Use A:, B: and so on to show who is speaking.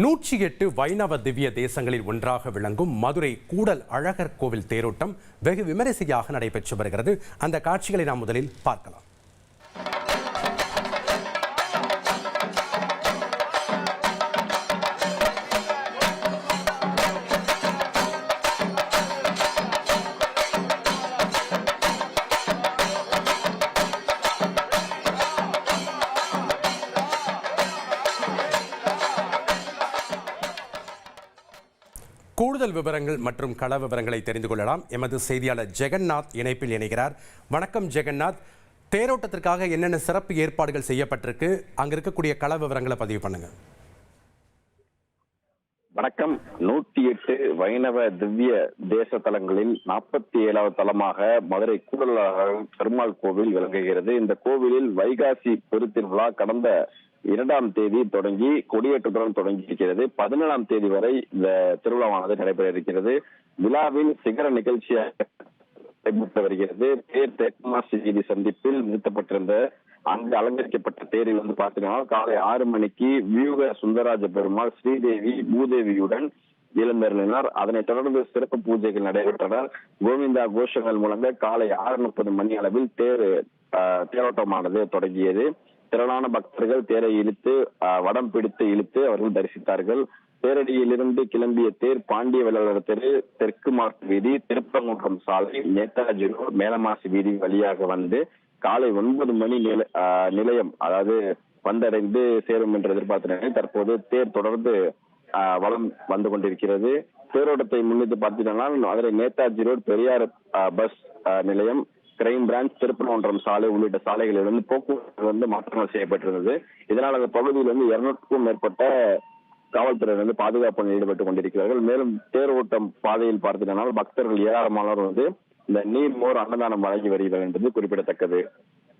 A: 108 வைணவ திவ்ய தேசங்களில் ஒன்றாக விளங்கும் மதுரை கூடல் அழகர் கோவில் தேரோட்டம் வெகு விமரிசையாக நடைபெற்று வருகிறது. அந்த காட்சிகளை நாம் முதலில் பார்க்கலாம். கூடுதல் விவரங்கள் மற்றும் கள விவரங்களை தெரிந்து கொள்ளலாம். எமது செய்தியாளர் ஜெகநாத் இணைப்பில் இணைகிறார். வணக்கம் ஜெகநாத். தேரோட்டத்திற்காக என்னென்ன சிறப்பு ஏற்பாடுகள் செய்யப்பட்டிருக்கு, அங்க இருக்கக்கூடிய கள விவரங்களை பதிவு பண்ணுங்க.
B: வணக்கம். 108 வைணவ திவ்ய தேச தலங்களில் 47வது தலமாக மதுரை கூடல் பெருமாள் கோவில் விளங்குகிறது. இந்த கோவிலில் வைகாசி பெருத்திருவிழா கடந்த 2ஆம் தேதி தொடங்கி கொடியேற்றத்துடன் தொடங்கி இருக்கிறது. 17ஆம் தேதி வரை இந்த திருவிழாவானது நடைபெற இருக்கிறது. விழாவின் சிகர நிகழ்ச்சியாக நடைபெற்று வருகிறது. தேர் தெற்குமாசி வீதி சந்திப்பில் நிறுத்தப்பட்டிருந்த அங்கு அலங்கரிக்கப்பட்ட தேரில் பார்த்தீங்கன்னா காலை 6 மணிக்கு வியூக சுந்தரராஜ பெருமாள் ஸ்ரீதேவி பூதேவியுடன் எழுந்தருளினார். அதனைத் தொடர்ந்து சிறப்பு பூஜைகள் நடைபெற்றனர். கோவிந்தா கோஷங்கள் முழங்க காலை 6:30 மணி அளவில் தேரோட்டமானது தொடங்கியது. திரளான பக்தர்கள் தேரை இழுத்து வடம் பிடித்து இழுத்து அவர்கள் தரிசித்தார்கள். தேரடியிலிருந்து கிளம்பிய தேர் பாண்டிய வெள்ளாளர் தெரு, தெற்கு மாட்டு வீதி, திருப்பரங்குன்றம் சாலை, நேதாஜி ரோடு, மேலமாசி வீதி வழியாக வந்து காலை 9 மணி நிலையம் அதாவது வந்தடைந்து சேரும் என்று எதிர்பார்த்த தற்போது தேர் தொடர்ந்து வலம் வந்து கொண்டிருக்கிறது. தேரோட்டத்தை முன்னிட்டு பார்த்தீங்கன்னா மதுரை நேதாஜி ரோடு, பெரியார் பஸ் நிலையம், கிரைம் பிரான்ச், திருப்பரங்குன்றம் சாலை உள்ளிட்ட சாலைகளிலிருந்து போக்குவரத்து மாற்றங்கள் செய்யப்பட்டிருந்தது. இதனால் அந்த பகுதியில் 200க்கும் மேற்பட்ட காவல்துறையினர் பாதுகாப்பு ஈடுபட்டுக் கொண்டிருக்கிறார்கள். மேலும் தேரோட்டம் பாதையில் பார்த்தீங்கன்னா பக்தர்கள் ஏராளமானவர் இந்த நீர் மோர் அன்னதானம் வழங்கி வருகிறது என்பது குறிப்பிடத்தக்கது.